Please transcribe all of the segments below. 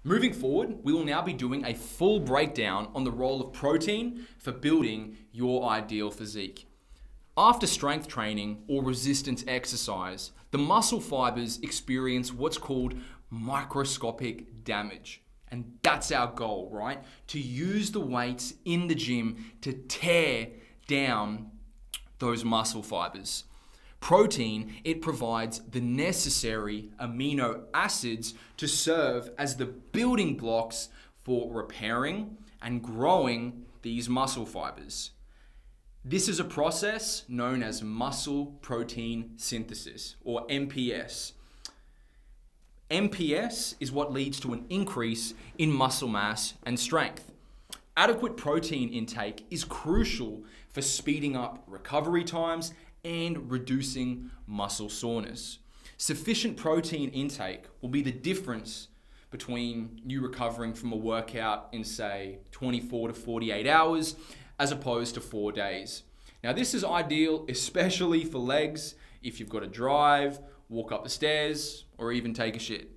Moving forward, we will now be doing a full breakdown on the role of protein for building your ideal physique. After strength training or resistance exercise, the muscle fibers experience what's called microscopic damage. And that's our goal, right? To use the weights in the gym to tear down those muscle fibers. Protein, it provides the necessary amino acids to serve as the building blocks for repairing and growing these muscle fibers. This is a process known as muscle protein synthesis, or MPS. MPS is what leads to an increase in muscle mass and strength. Adequate protein intake is crucial for speeding up recovery times and reducing muscle soreness. Sufficient protein intake will be the difference between you recovering from a workout in, say, 24 to 48 hours as opposed to 4 days. Now, this is ideal, especially for legs, if you've got to drive, walk up the stairs, or even take a shit.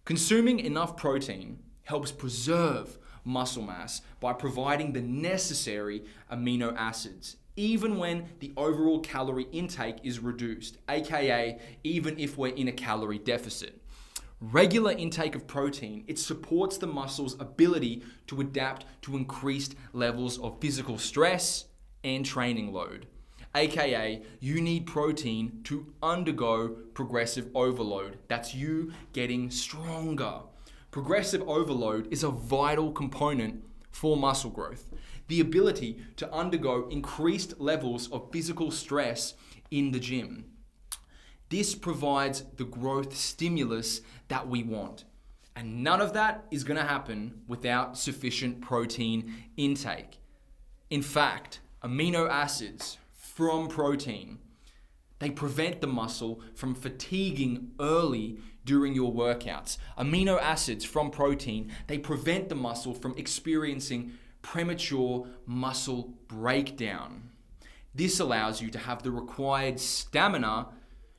Consuming enough protein helps preserve muscle mass by providing the necessary amino acids, even when the overall calorie intake is reduced, aka even if we're in a calorie deficit. Regular intake of protein, it supports the muscle's ability to adapt to increased levels of physical stress and training load. AKA, you need protein to undergo progressive overload. That's you getting stronger. Progressive overload is a vital component for muscle growth. The ability to undergo increased levels of physical stress in the gym. This provides the growth stimulus that we want. And none of that is going to happen without sufficient protein intake. In fact, amino acids from protein, they prevent the muscle from fatiguing early during your workouts. Amino acids from protein, they prevent the muscle from experiencing premature muscle breakdown. This allows you to have the required stamina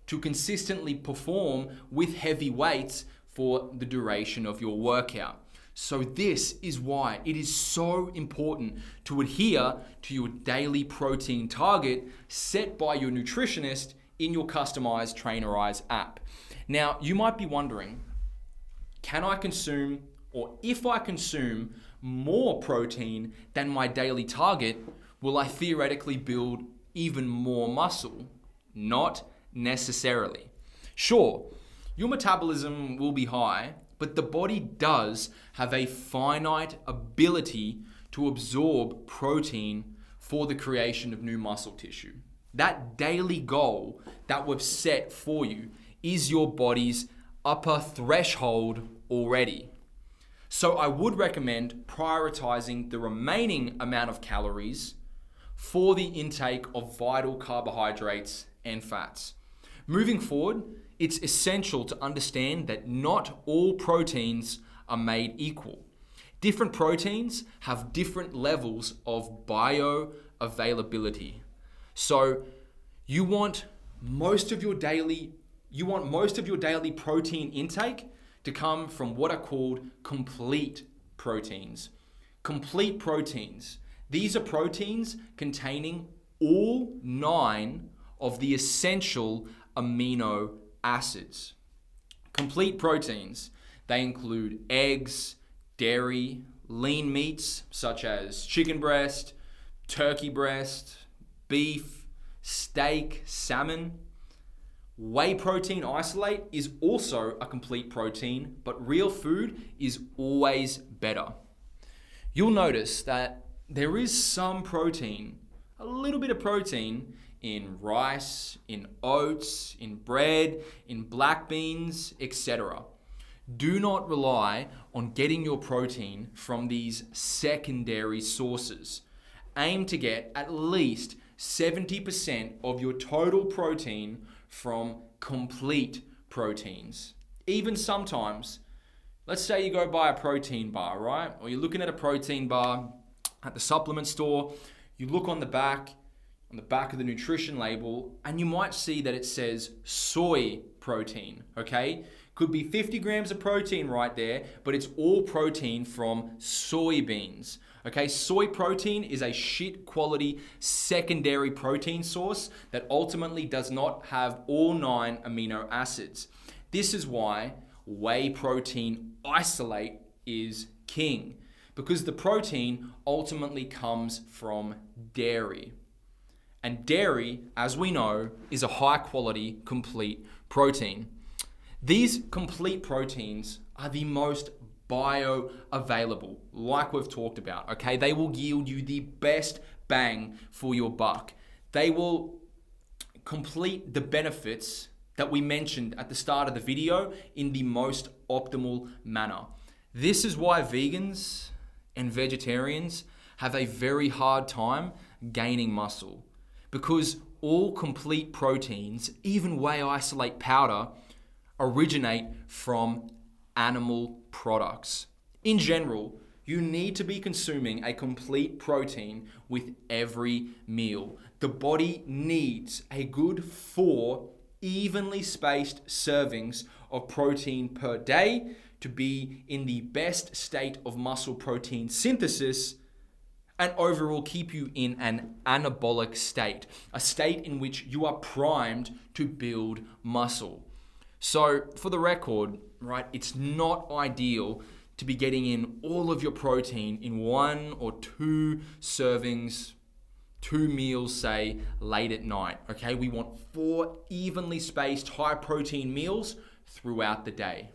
to consistently perform with heavy weights for the duration of your workout. So this is why it is so important to adhere to your daily protein target set by your nutritionist in your customized Trainerize app. Now, you might be wondering, can I consume, or if I consume more protein than my daily target, will I theoretically build even more muscle? Not necessarily. Sure, your metabolism will be high, but the body does have a finite ability to absorb protein for the creation of new muscle tissue. That daily goal that we've set for you is your body's upper threshold already. So I would recommend prioritizing the remaining amount of calories for the intake of vital carbohydrates and fats. Moving forward, it's essential to understand that not all proteins are made equal. Different proteins have different levels of bioavailability. So you want most of your daily protein intake to come from what are called complete proteins. Complete proteins. These are proteins containing all 9 of the essential amino acids. Complete proteins, they include eggs, dairy, lean meats such as chicken breast, turkey breast, beef, steak, salmon. Whey protein isolate is also a complete protein, but real food is always better. You'll notice that there is some protein, a little bit of protein, in rice, in oats, in bread, in black beans, etc. Do not rely on getting your protein from these secondary sources. Aim to get at least 70% of your total protein from complete proteins. Even sometimes, let's say you go buy a protein bar, right? Or you're looking at a protein bar at the supplement store, you look on the back of the nutrition label, and you might see that it says soy protein, okay? Could be 50 grams of protein right there, but it's all protein from soybeans. Okay, soy protein is a shit quality secondary protein source that ultimately does not have all 9 amino acids. This is why whey protein isolate is king, because the protein ultimately comes from dairy. And dairy, as we know, is a high quality complete protein. These complete proteins are the most bioavailable, like we've talked about, okay? They will yield you the best bang for your buck. They will complete the benefits that we mentioned at the start of the video in the most optimal manner. This is why vegans and vegetarians have a very hard time gaining muscle, because all complete proteins, even whey isolate powder, originate from animal products. In general, you need to be consuming a complete protein with every meal. The body needs a good 4 evenly spaced servings of protein per day to be in the best state of muscle protein synthesis and overall keep you in an anabolic state, a state in which you are primed to build muscle. So for the record, right, it's not ideal to be getting in all of your protein in 1 or 2 servings, 2 meals, say, late at night, okay? We want 4 evenly spaced high protein meals throughout the day.